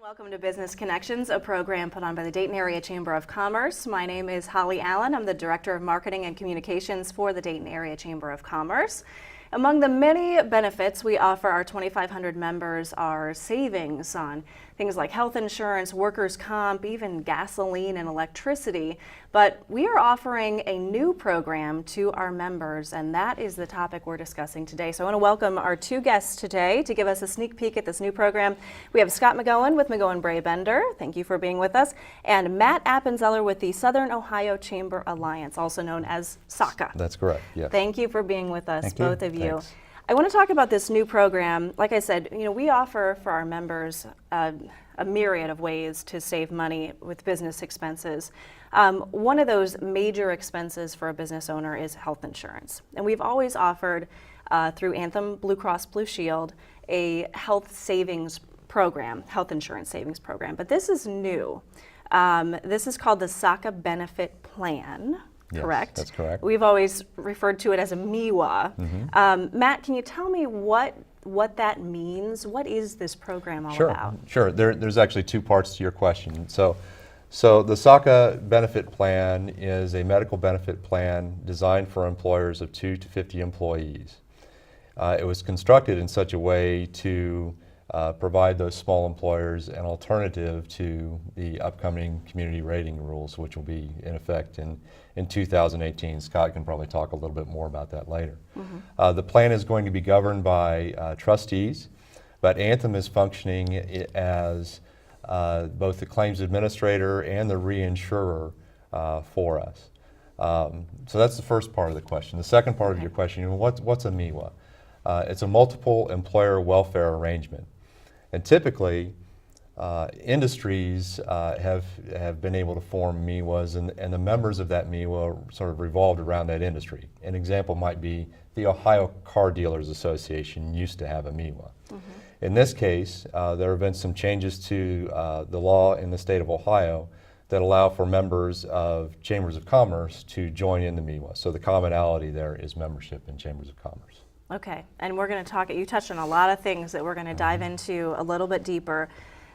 Welcome to Business Connections, a program put on by the Dayton Area Chamber of Commerce. My name is Holly Allen. I'm the Director of Marketing and Communications for the Dayton Area Chamber of Commerce. Among the many benefits we offer our 2,500 members are savings on things like health insurance, workers' comp, even gasoline and electricity. But we are offering a new program to our members, and that is the topic we're discussing today. So I want to welcome our two guests today to give us a sneak peek at this new program. We have Scott McGohan with McGohan Brabender. Thank you for being with us. And Matt Appenzeller with the Southern Ohio Chamber Alliance, also known as SOCA. That's correct, yes. Thank you for being with us, both of you. Thanks. I want to talk about this new program. Like I said, we offer for our members a myriad of ways to save money with business expenses. One of those major expenses for a business owner is health insurance. And we've always offered through Anthem Blue Cross Blue Shield a health savings program, health insurance savings program. But this is new. This is called the SOCA Benefit Plan. Correct? Yes, that's correct. We've always referred to it as a MIWA. Mm-hmm. Matt, can you tell me what that means? What is this program all about? Sure. There's actually two parts to your question. So the SOCA benefit plan is a medical benefit plan designed for employers of 2 to 50 employees. It was constructed in such a way to provide those small employers an alternative to the upcoming community rating rules, which will be in effect in 2018. Scott can probably talk a little bit more about that later. Mm-hmm. The plan is going to be governed by trustees, but Anthem is functioning as both the claims administrator and the reinsurer for us. So that's the first part of the question. The second part of your question, what's a MIWA? It's a multiple employer welfare arrangement. And typically, industries have been able to form MIWAs, and the members of that MIWA sort of revolved around that industry. An example might be the Ohio Car Dealers Association used to have a MIWA. Mm-hmm. In this case, there have been some changes to the law in the state of Ohio that allow for members of chambers of commerce to join in the MIWA. So the commonality there is membership in chambers of commerce. Okay, and we're going to talk, you touched on a lot of things that we're going to dive into a little bit deeper.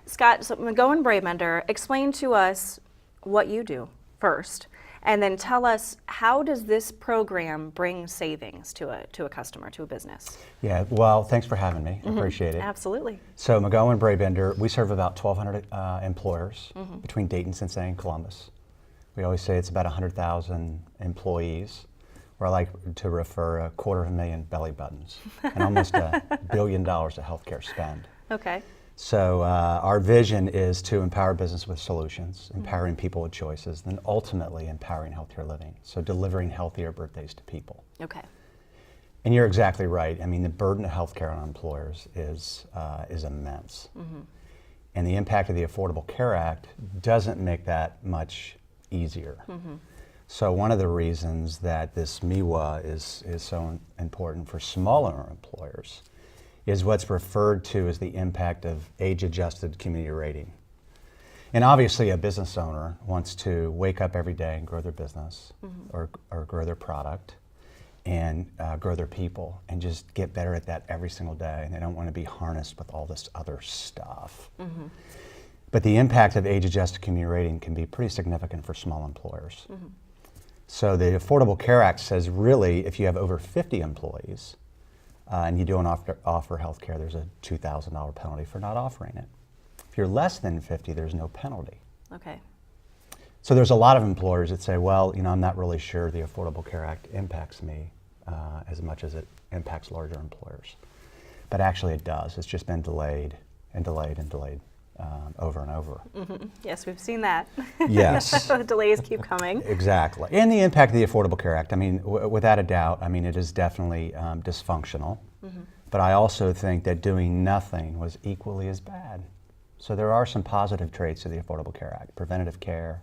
Scott, so McGohan Brabender, explain to us what you do first, and then tell us, how does this program bring savings to a customer, to a business? Yeah, well, thanks for having me. I appreciate it. Absolutely. So McGohan Brabender, we serve about 1,200 employers between Dayton, Cincinnati, and Columbus. We always say it's about 100,000 employees, where I like to refer 250,000 belly buttons and almost $1 billion of healthcare spend. Okay. So our vision is to empower business with solutions, empowering people with choices, then ultimately empowering healthier living. So delivering healthier birthdays to people. Okay. And you're exactly right. I mean, the burden of healthcare on employers is immense. Mm-hmm. And the impact of the Affordable Care Act doesn't make that much easier. Mm-hmm. So one of the reasons that this MIWA is so important for smaller employers is what's referred to as the impact of age-adjusted community rating. And obviously a business owner wants to wake up every day and grow their business or grow their product and grow their people and just get better at that every single day. And they don't want to be harnessed with all this other stuff. Mm-hmm. But the impact of age-adjusted community rating can be pretty significant for small employers. Mm-hmm. So the Affordable Care Act says really if you have over 50 employees and you don't offer health care, there's a $2,000 penalty for not offering it. If you're less than 50, there's no penalty. Okay. So there's a lot of employers that say, well, I'm not really sure the Affordable Care Act impacts me as much as it impacts larger employers. But actually it does. It's just been delayed and delayed and delayed. Over and over. Mm-hmm. Yes, we've seen that. Yes. The delays keep coming. Exactly. And the impact of the Affordable Care Act, I mean, without a doubt, I mean, it is definitely dysfunctional. Mm-hmm. But I also think that doing nothing was equally as bad. So there are some positive traits to the Affordable Care Act. Preventative care,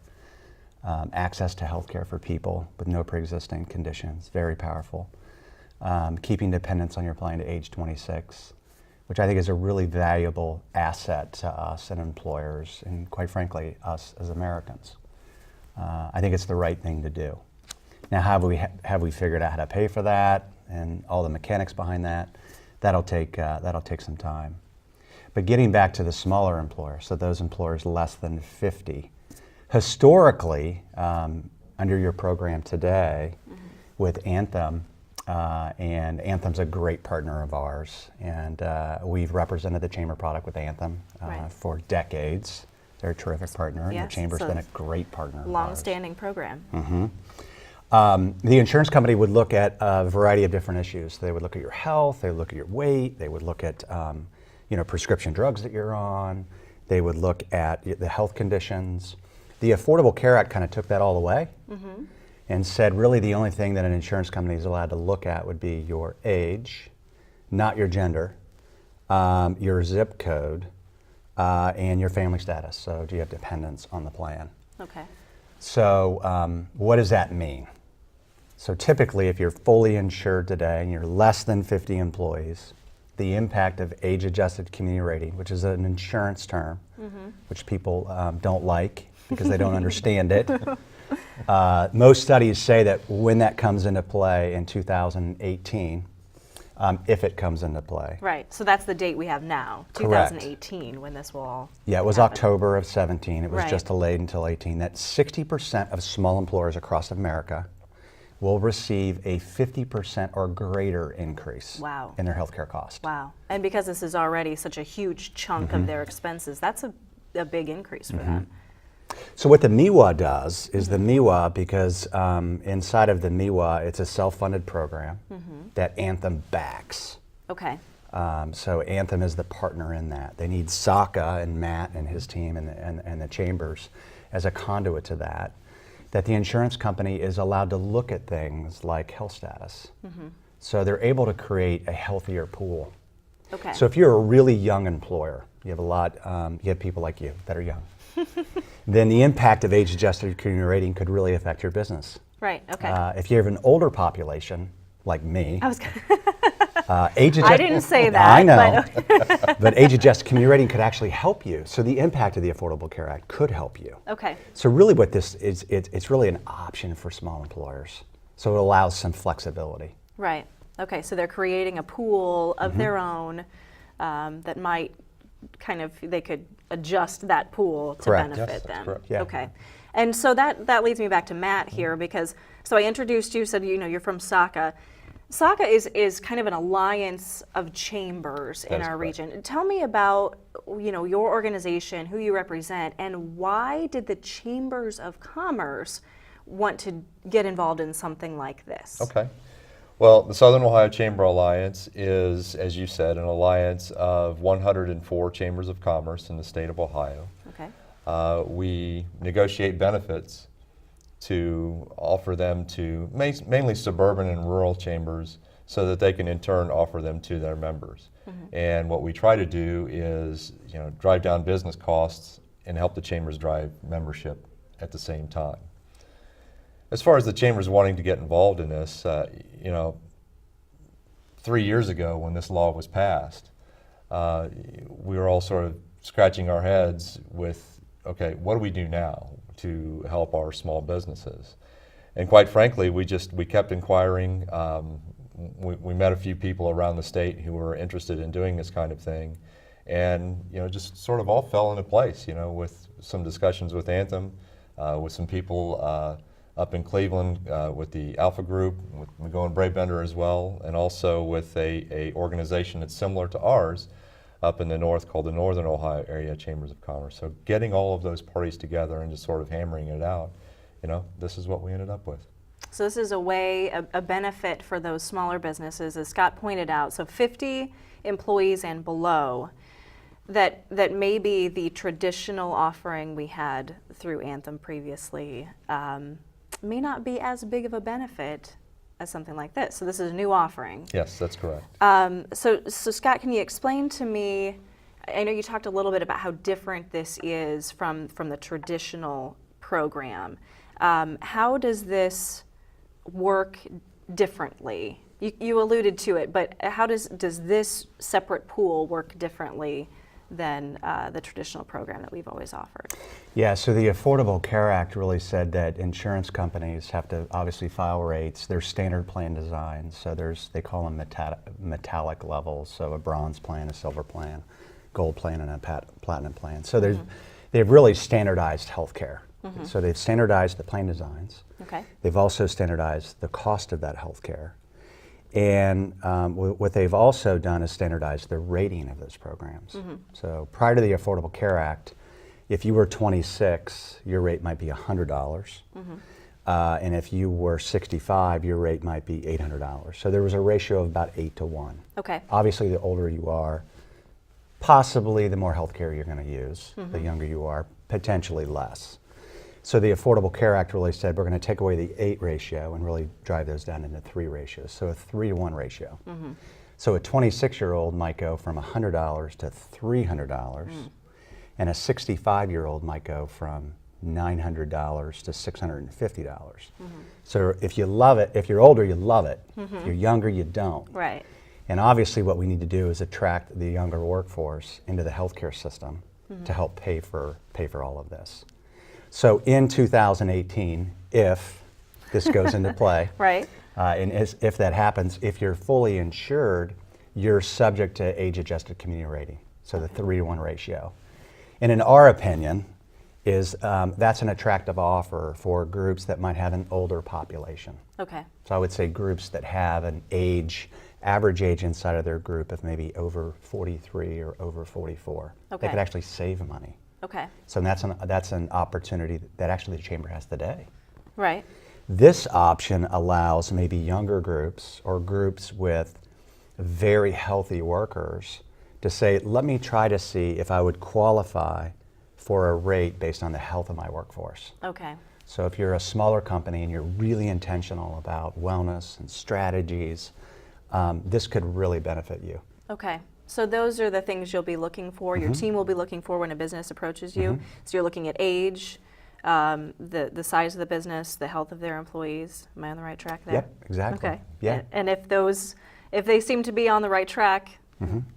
access to health care for people with no pre-existing conditions, very powerful. Keeping dependents on your plan to age 26. Which I think is a really valuable asset to us and employers, and quite frankly, us as Americans. I think it's the right thing to do. Now, have we figured out how to pay for that and all the mechanics behind that? That'll take some time. But getting back to the smaller employers, so those employers less than 50, historically, under your program today with Anthem, and Anthem's a great partner of ours, and we've represented the Chamber product with Anthem Right. for decades. They're a terrific partner, and Yes, the Chamber's so been a great partner of ours. Long-standing program. The insurance company would look at a variety of different issues. They would look at your health, they would look at your weight, they would look at prescription drugs that you're on, they would look at the health conditions. The Affordable Care Act kind of took that all away and said really the only thing that an insurance company is allowed to look at would be your age, not your gender, your zip code, and your family status. So do you have dependents on the plan? Okay. So what does that mean? So typically, if you're fully insured today and you're less than 50 employees, the impact of age-adjusted community rating, which is an insurance term, which people don't like because they don't understand it. Most studies say that when that comes into play in 2018, if it comes into play. Right. So that's the date we have now, Correct. 2018, when this will all Yeah, it was happen. October of 17. It was Right. just delayed until 18. That 60% of small employers across America will receive a 50% or greater increase Wow. in their healthcare cost. Wow. And because this is already such a huge chunk of their expenses, that's a big increase for them. So what the MIWA does is the MIWA, because inside of the MIWA, it's a self-funded program that Anthem backs. Okay. So Anthem is the partner in that. They need SACA and Matt and his team and the chambers as a conduit to that the insurance company is allowed to look at things like health status. So they're able to create a healthier pool. Okay. So if you're a really young employer, you have a lot, you have people like you that are young, then the impact of age-adjusted community rating could really affect your business. Right. Okay. If you have an older population, like me, I was. age-adjusted. I didn't say that. I know, but age-adjusted community rating could actually help you. So the impact of the Affordable Care Act could help you. Okay. So really, what this is, it's really an option for small employers. So it allows some flexibility. Right. Okay. So they're creating a pool of their own that might they could adjust that pool to Correct. benefit Yes, that's them. correct. Yeah. Okay. And so that leads me back to Matt here because so I introduced you, said you're from SACA. SACA is kind of an alliance of chambers in That is our correct. region. Tell me about your organization, who you represent, and why did the chambers of commerce want to get involved in something like this? Okay. Well, the Southern Ohio Chamber Alliance is, as you said, an alliance of 104 chambers of commerce in the state of Ohio. Okay. We negotiate benefits to offer them to mainly suburban and rural chambers so that they can in turn offer them to their members. And what we try to do is drive down business costs and help the chambers drive membership at the same time. As far as the chambers wanting to get involved in this, 3 years ago when this law was passed, we were all sort of scratching our heads with, okay, what do we do now to help our small businesses? And quite frankly, we kept inquiring. We met a few people around the state who were interested in doing this kind of thing, and just sort of all fell into place. With some discussions with Anthem, with some people up in Cleveland with the Alpha Group, with McGohan Bravebender as well, and also with a organization that's similar to ours up in the north called the Northern Ohio Area Chambers of Commerce. So getting all of those parties together and just sort of hammering it out, this is what we ended up with. So this is a benefit for those smaller businesses, as Scott pointed out. So 50 employees and below, that maybe the traditional offering we had through Anthem previously may not be as big of a benefit as something like this. So this is a new offering. Yes, that's correct. So Scott, can you explain to me, I know you talked a little bit about how different this is from the traditional program. How does this work differently? You alluded to it, but how does this separate pool work differently than the traditional program that we've always offered? Yeah, so the Affordable Care Act really said that insurance companies have to obviously file rates. There's standard plan designs, so they call them metallic levels, so a bronze plan, a silver plan, gold plan and a platinum plan. So they've really standardized healthcare. So they've standardized the plan designs. Okay. They've also standardized the cost of that healthcare. And what they've also done is standardize the rating of those programs. So prior to the Affordable Care Act, if you were 26, your rate might be $100. And if you were 65, your rate might be $800. So there was a ratio of about 8 to 1. Okay. Obviously, the older you are, possibly the more healthcare you're going to use. The younger you are, potentially less. So the Affordable Care Act really said we're going to take away the 8 ratio and really drive those down into 3 ratios. So a 3 to 1 ratio. So a 26-year-old might go from $100 to $300, and a 65-year-old might go from $900 to $650. So if you love it, if you're older, you love it. If you're younger, you don't. Right. And obviously what we need to do is attract the younger workforce into the healthcare system to help pay for all of this. So in 2018, if this goes into play, Right. And if that happens, if you're fully insured, you're subject to age-adjusted community rating, so the 3 to 1 ratio. And in our opinion, that's an attractive offer for groups that might have an older population. Okay. So I would say groups that have an average age inside of their group of maybe over 43 or over 44. Okay. They could actually save money. Okay. So that's an opportunity that actually the chamber has today. Right. This option allows maybe younger groups or groups with very healthy workers to say, let me try to see if I would qualify for a rate based on the health of my workforce. Okay. So if you're a smaller company and you're really intentional about wellness and strategies, this could really benefit you. Okay. So those are the things you'll be looking for, your team will be looking for when a business approaches you. So you're looking at age, the size of the business, the health of their employees. Am I on the right track there? Yep, exactly. Okay. Yeah. And if they seem to be on the right track,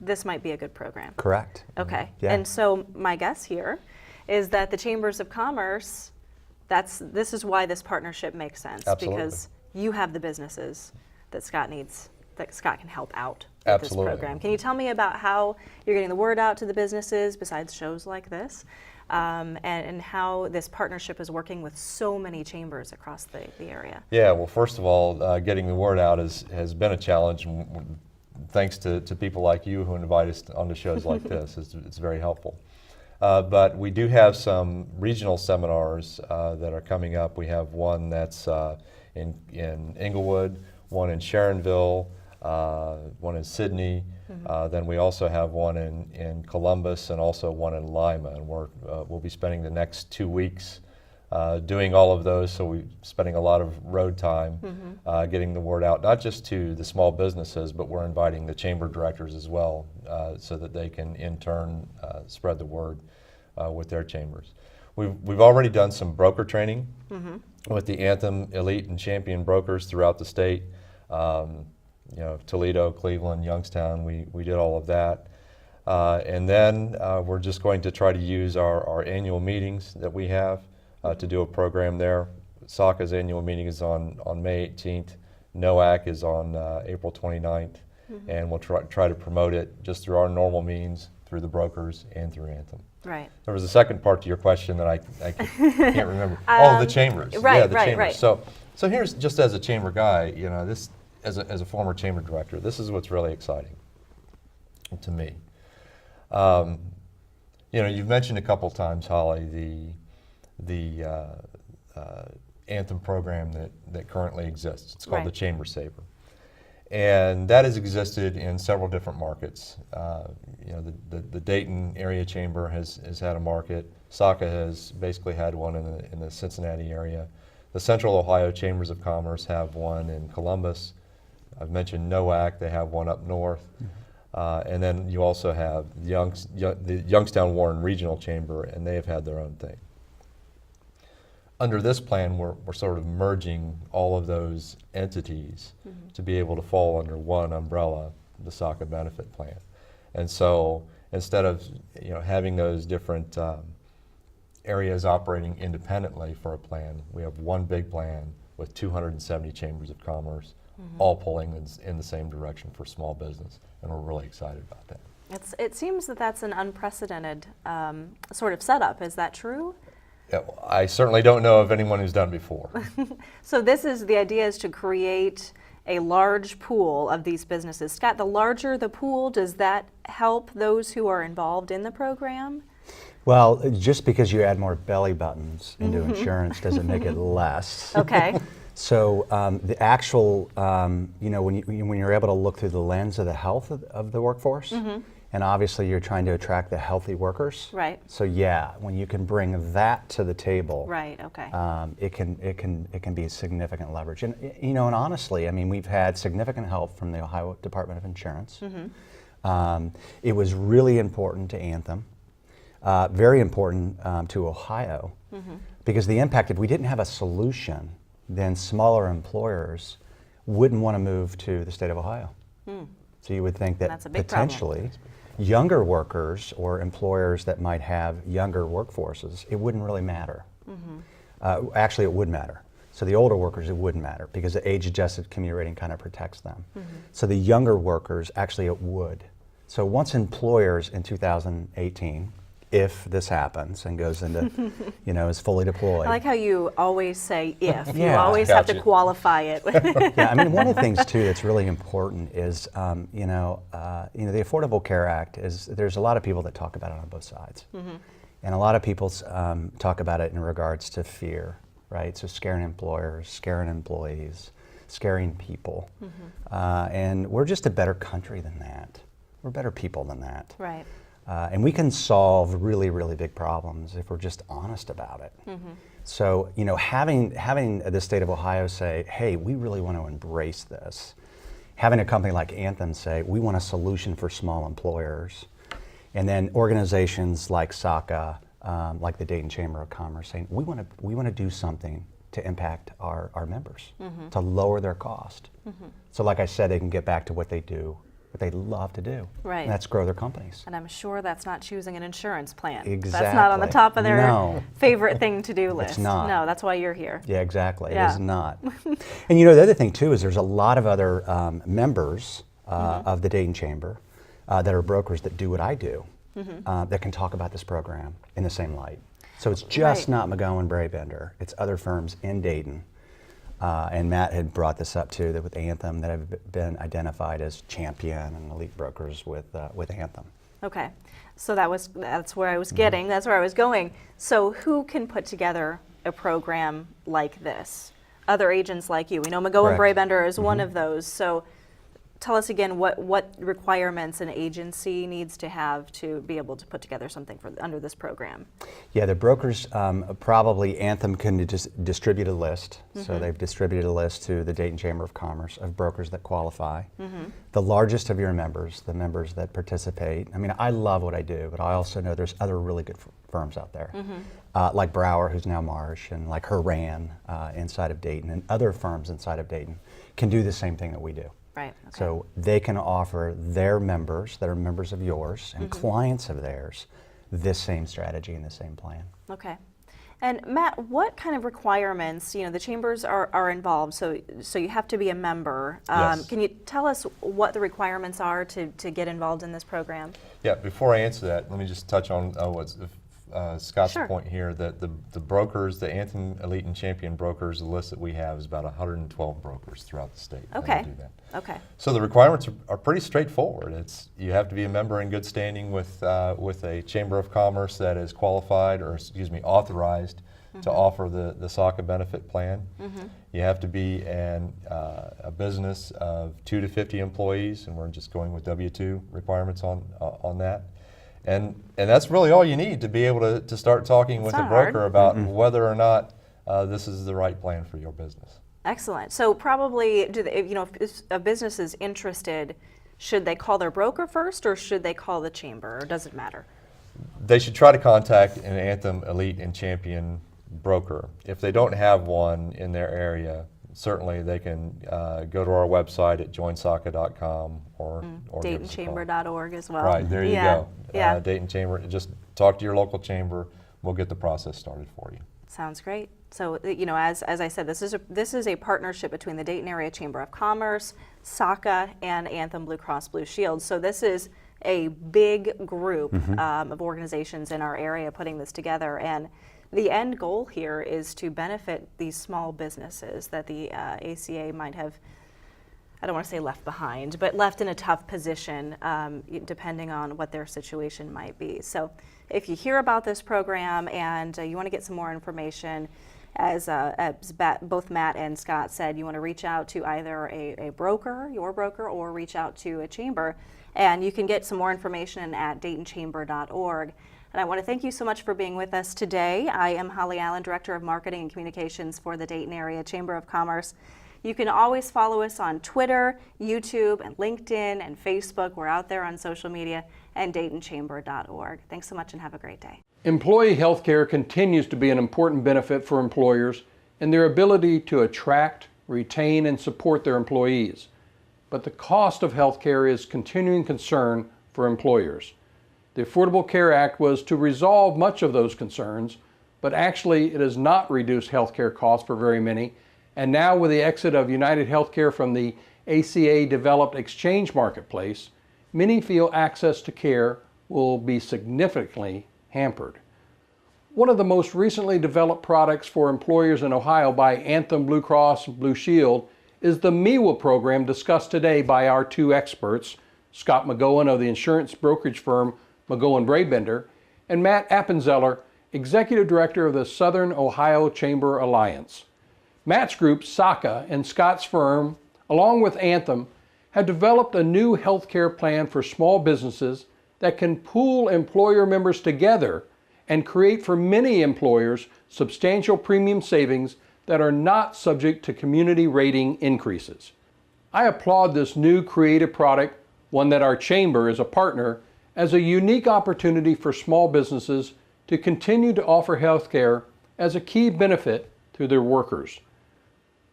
this might be a good program. Correct. Okay. Yeah. And so my guess here is that the Chambers of Commerce, this is why this partnership makes sense. Absolutely. Because you have the businesses that Scott needs, that Scott can help out with Absolutely. this program. Can you tell me about how you're getting the word out to the businesses besides shows like this, and how this partnership is working with so many chambers across the area? Yeah, well, first of all, getting the word out has been a challenge. And thanks to people like you who invite us onto shows like this. It's very helpful. But we do have some regional seminars that are coming up. We have one that's in Inglewood, one in Sharonville, one in Sydney. Then we also have one in Columbus and also one in Lima. And we'll be spending the next 2 weeks doing all of those. So we're spending a lot of road time getting the word out, not just to the small businesses, but we're inviting the chamber directors as well so that they can in turn spread the word with their chambers. We've already done some broker training with the Anthem Elite and Champion brokers throughout the state. Toledo, Cleveland, Youngstown, we did all of that. And then we're just going to try to use our annual meetings that we have to do a program there. SACA's annual meeting is on May 18th. NOAC is on April 29th. And we'll try to promote it just through our normal means, through the brokers and through Anthem. Right. There was a second part to your question that I can't remember. The chambers. Right, yeah, the right, chambers. right. So here's, just as a chamber guy, this as a former chamber director, this is what's really exciting to me. You've mentioned a couple times, Holly, the Anthem program that currently exists. It's called the Chamber Saver. And that has existed in several different markets. The Dayton area chamber has had a market. SACA has basically had one in the Cincinnati area. The Central Ohio Chambers of Commerce have one in Columbus. I've mentioned NOAC, they have one up north. And then you also have the Youngstown Warren Regional Chamber, and they have had their own thing. Under this plan, we're sort of merging all of those entities to be able to fall under one umbrella, the SACA benefit plan. And so instead of having those different areas operating independently for a plan, we have one big plan with 270 chambers of commerce, all pulling in the same direction for small business, and we're really excited about that. It seems that that's an unprecedented sort of setup. Is that true? Yeah, well, I certainly don't know of anyone who's done it before. So the idea is to create a large pool of these businesses. Scott, the larger the pool, does that help those who are involved in the program? Well, just because you add more belly buttons into insurance doesn't make it less. Okay. So the actual, when you're able to look through the lens of the health of the workforce, and obviously you're trying to attract the healthy workers. Right. So yeah, when you can bring that to the table, Right. Okay. it can be significant leverage. And and honestly, I mean, we've had significant help from the Ohio Department of Insurance. It was really important to Anthem, very important to Ohio, because the impact, if we didn't have a solution, then smaller employers wouldn't want to move to the state of Ohio. So you would think that That's a big potentially younger workers or employers that might have younger workforces, it wouldn't really matter. Actually, it would matter. So the older workers, it wouldn't matter because the age-adjusted commuter rating kind of protects them. So the younger workers, actually it would. So once employers in 2018, if this happens and goes into, is fully deployed. I like how you always say if. You Yeah. always have to Gotcha. qualify it. Yeah, I mean, one of the things too that's really important is, the Affordable Care Act is. There's a lot of people that talk about it on both sides, and a lot of people talk about it in regards to fear, right? So scaring employers, scaring employees, scaring people, and we're just a better country than that. We're better people than that. Right. And we can solve really, really big problems if we're just honest about it. So, having the state of Ohio say, hey, we really want to embrace this, having a company like Anthem say, we want a solution for small employers, and then organizations like SACA, like the Dayton Chamber of Commerce saying, we want to do something to impact our members, to lower their cost. So like I said, they can get back to what they do, what they love to do. Right. And that's grow their companies. And I'm sure that's not choosing an insurance plan. Exactly. That's not on the top of their No. favorite thing to do list. It's not. No, that's why you're here. Yeah, exactly. Yeah. It is not. And the other thing too is there's a lot of other members of the Dayton Chamber that are brokers that do what I do that can talk about this program in the same light. So it's just Right. not McGohan Brabender. It's other firms in Dayton. And Matt had brought this up too, that with Anthem that have been identified as champion and elite brokers with Anthem. Okay. So that's where I was getting. That's where I was going. So who can put together a program like this? Other agents like you. We know McGohan Correct. Brabender is one of those. So tell us again what requirements an agency needs to have to be able to put together something under this program. Yeah, the brokers, probably Anthem can just distribute a list. So they've distributed a list to the Dayton Chamber of Commerce of brokers that qualify. The largest of your members, the members that participate. I mean, I love what I do, but I also know there's other really good firms out there. Like Brower, who's now Marsh, and like Horan inside of Dayton, and other firms inside of Dayton can do the same thing that we do. Right. Okay. So they can offer their members that are members of yours and clients of theirs this same strategy and the same plan. Okay. And Matt, what kind of requirements, the chambers are involved, so you have to be a member. Yes. Can you tell us what the requirements are to get involved in this program? Yeah, before I answer that, let me just touch on what's Scott's Sure. point here, that the brokers, the Anthem Elite and Champion brokers, the list that we have is about 112 brokers throughout the state. that Okay. do that. Okay. So the requirements are pretty straightforward. You have to be a member in good standing with a Chamber of Commerce that is qualified, or authorized to offer the SACA benefit plan. You have to be a business of 2 to 50 employees, and we're just going with W-2 requirements on that. And that's really all you need to be able to start talking with a not broker hard. about whether or not this is the right plan for your business. Excellent. So probably, if a business is interested, should they call their broker first, or should they call the chamber, or does it matter? They should try to contact an Anthem Elite and Champion broker. If they don't have one in their area, certainly they can go to our website at joinsaca.com or give us a call. DaytonChamber.org as well. Right, there you go. Yeah. Dayton Chamber, just talk to your local chamber. We'll get the process started for you. Sounds great. So, as I said, this is a partnership between the Dayton Area Chamber of Commerce, SACA, and Anthem Blue Cross Blue Shield. So this is a big group of organizations in our area putting this together. And the end goal here is to benefit these small businesses that the ACA might have, I don't want to say left behind, but left in a tough position depending on what their situation might be. So if you hear about this program and you want to get some more information, as both Matt and Scott said, you want to reach out to either a broker, your broker, or reach out to a chamber, and you can get some more information at daytonchamber.org. And I want to thank you so much for being with us today. I am Holly Allen, Director of Marketing and Communications for the Dayton Area Chamber of Commerce. You can always follow us on Twitter, YouTube, and LinkedIn, and Facebook. We're out there on social media, and daytonchamber.org. Thanks so much and have a great day. Employee health care continues to be an important benefit for employers in their ability to attract, retain, and support their employees. But the cost of health care is a continuing concern for employers. The Affordable Care Act was to resolve much of those concerns, but actually it has not reduced health care costs for very many. And now with the exit of United Healthcare from the ACA-developed exchange marketplace, many feel access to care will be significantly hampered. One of the most recently developed products for employers in Ohio by Anthem Blue Cross Blue Shield is the MEWA program discussed today by our two experts, Scott McGohan of the insurance brokerage firm McGohan Brabender, and Matt Appenzeller, Executive Director of the Southern Ohio Chamber Alliance. Matt's group, SACA, and Scott's firm, along with Anthem, have developed a new health care plan for small businesses that can pool employer members together and create for many employers substantial premium savings that are not subject to community rating increases. I applaud this new creative product, one that our chamber is a partner, as a unique opportunity for small businesses to continue to offer health care as a key benefit to their workers.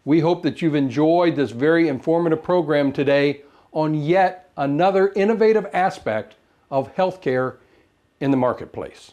We hope that you've enjoyed this very informative program today on yet another innovative aspect of healthcare in the marketplace.